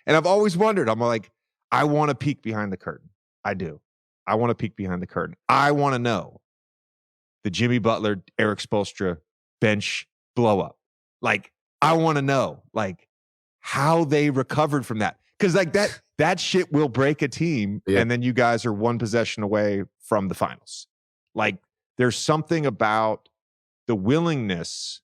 And I've always wondered, I'm like, I want to peek behind the curtain. I do. I want to peek behind the curtain. I want to know the Jimmy Butler, Eric Spoelstra bench blow up. Like, I want to know, like, how they recovered from that. Because, like, that shit will break a team, and then you guys are one possession away from the finals. Like, there's something about the willingness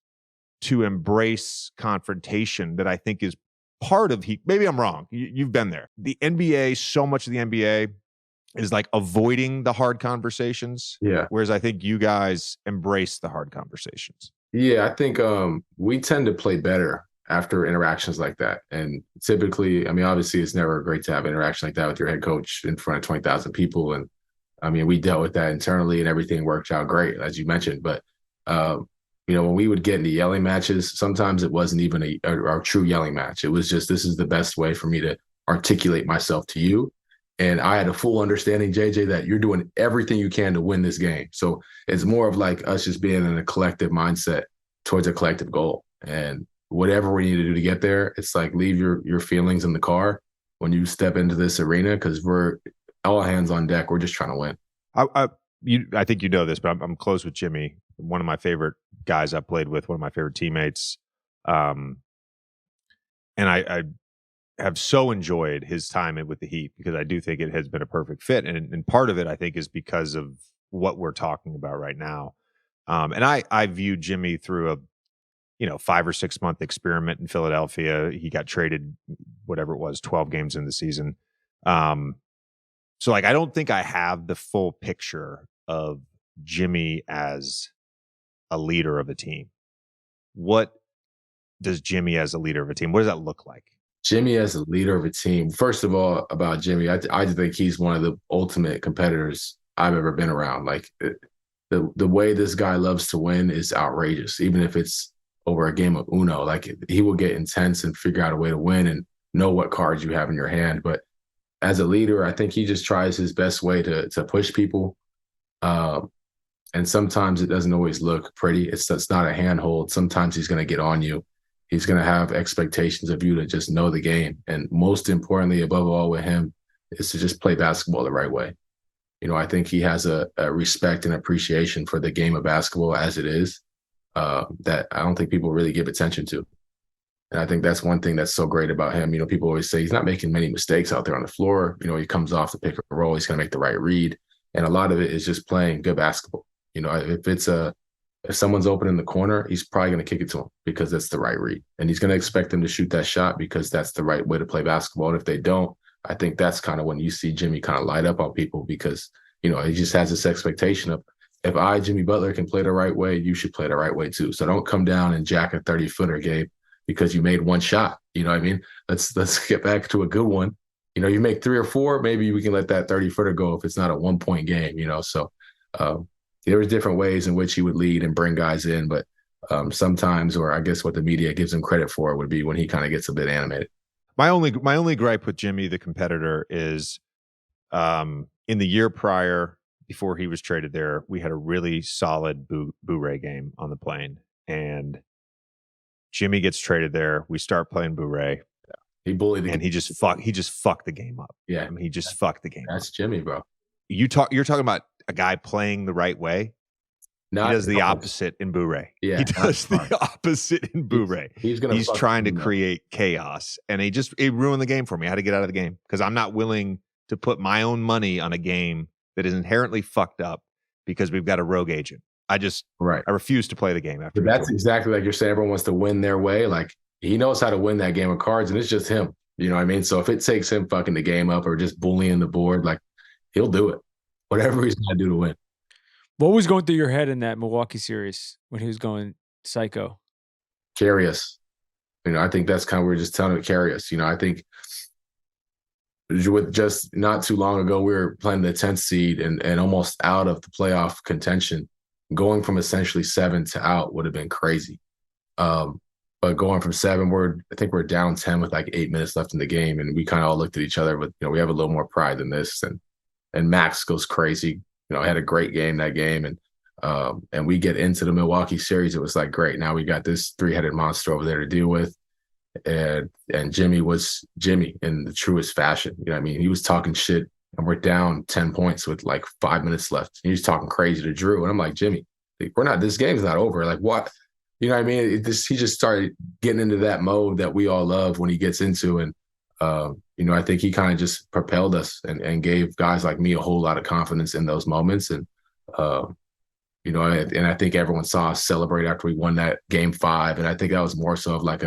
to embrace confrontation that I think is part of heat. Maybe I'm wrong. You've been there. The NBA, so much of the NBA is like avoiding the hard conversations. Yeah. Whereas I think you guys embrace the hard conversations. Yeah, I think we tend to play better after interactions like that. And typically, I mean, obviously it's never great to have an interaction like that with your head coach in front of 20,000 people. And I mean, we dealt with that internally and everything worked out great, as you mentioned. But, you know, when we would get into yelling matches, sometimes it wasn't even a true yelling match. It was just, this is the best way for me to articulate myself to you. And I had a full understanding, JJ, that you're doing everything you can to win this game. So it's more of like us just being in a collective mindset towards a collective goal. And whatever we need to do to get there, it's like leave your feelings in the car when you step into this arena, because we're all hands on deck. We're just trying to win. I think you know this, but I'm close with Jimmy, one of my favorite guys I played with, one of my favorite teammates. And I have so enjoyed his time with the Heat because I do think it has been a perfect fit. And part of it, I think, is because of what we're talking about right now. And I view Jimmy through a 5 or 6 month experiment in Philadelphia. He got traded, whatever it was, 12 games in the season. So like, I don't think I have the full picture of Jimmy as a leader of a team. What does Jimmy as a leader of a team, what does that look like? Jimmy as a leader of a team. First of all, about Jimmy, I think he's one of the ultimate competitors I've ever been around. Like the way this guy loves to win is outrageous, even if it's over a game of Uno. Like he will get intense and figure out a way to win and know what cards you have in your hand. But as a leader, I think he just tries his best way to push people. And sometimes it doesn't always look pretty. It's not a handhold. Sometimes he's going to get on you. He's going to have expectations of you to just know the game. And most importantly, above all with him, is to just play basketball the right way. You know, I think he has a respect and appreciation for the game of basketball as it is that I don't think people really give attention to. And I think that's one thing that's so great about him. You know, people always say he's not making many mistakes out there on the floor. You know, he comes off the pick and roll. He's going to make the right read. And a lot of it is just playing good basketball. You know, if someone's open in the corner, he's probably going to kick it to him because that's the right read. And he's going to expect them to shoot that shot because that's the right way to play basketball. And if they don't, I think that's kind of when you see Jimmy kind of light up on people because, you know, he just has this expectation of, if I, Jimmy Butler, can play the right way, you should play the right way too. So don't come down and jack a 30-footer, Gabe, because you made one shot. You know what I mean? Let's get back to a good one. You know, you make 3 or 4, maybe we can let that 30-footer go if it's not a 1-point game, you know. So there was different ways in which he would lead and bring guys in, but sometimes, or I guess what the media gives him credit for would be when he kind of gets a bit animated. My only gripe with Jimmy, the competitor, is in the year prior, before he was traded there, we had a really solid Boo-Ray game on the plane, and Jimmy gets traded there. We start playing Boo-Ray. Yeah. He bullied the game. He just fucked the game up. Yeah, I mean, he just fucked the game up. That's Jimmy, bro. You're talking about a guy playing the right way. He does the opposite in Boo-Ray. Yeah, he does the opposite in Boo-Ray. He's trying to create chaos, and he ruined the game for me. I had to get out of the game because I'm not willing to put my own money on a game that is inherently fucked up because we've got a rogue agent. I refuse to play the game after. But that's exactly like you're saying. Everyone wants to win their way. Like he knows how to win that game of cards, and it's just him. You know what I mean? So if it takes him fucking the game up or just bullying the board, like he'll do it. Whatever he's gonna do to win. What was going through your head in that Milwaukee series when he was going psycho? Carry us. You know, I think that's kind of, we're just telling him to carry us. You know, I think with just not too long ago, we were playing the 10th seed and almost out of the playoff contention. Going from essentially 7 to out would have been crazy. But going from 7, I think we're down 10 with like 8 minutes left in the game. And we kind of all looked at each other with, you know, we have a little more pride than this. And Max goes crazy. You know, I had a great game that game. And we get into the Milwaukee series. It was like, great. Now we got this 3-headed monster over there to deal with. And Jimmy was Jimmy in the truest fashion. You know what I mean? He was talking shit, and we're down 10 points with like 5 minutes left. He was talking crazy to Drew. And I'm like, Jimmy, this game's not over. Like, what? You know what I mean? He just started getting into that mode that we all love when he gets into. And, I think he kind of just propelled us and gave guys like me a whole lot of confidence in those moments. And, and I think everyone saw us celebrate after we won that game 5. And I think that was more so of like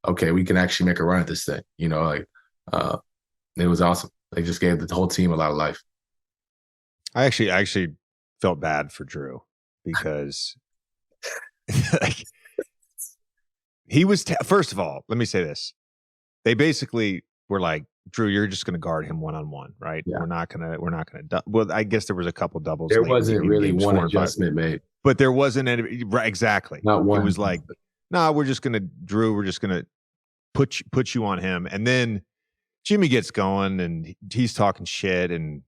okay, we can actually make a run at this thing. It was awesome. They just gave the whole team a lot of life. I actually felt bad for Drew because like, he was first of all, let me say this. They basically were like, Drew, you're just going to guard him one-on-one, right? Yeah. We're not going to well, I guess there was a couple doubles. There wasn't really one adjustment made. But there wasn't any, right, exactly. Not one. It was like, no, we're just going to put you on him. And then Jimmy gets going and he's talking shit and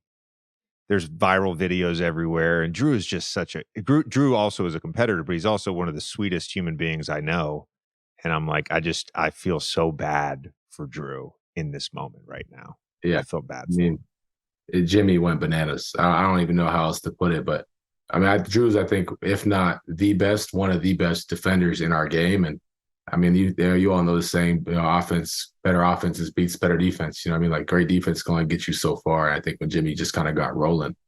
there's viral videos everywhere. And Drew is just Drew also is a competitor, but he's also one of the sweetest human beings I know. And I'm like, I feel so bad for Drew in this moment right now. Yeah. I feel bad. Jimmy went bananas. I don't even know how else to put it, but I mean, Drew's, I think, if not the best, one of the best defenders in our game. And I mean, you all know the saying, better offenses beats better defense. You know what I mean? Like, great defense can only get you so far. And I think when Jimmy just kind of got rolling,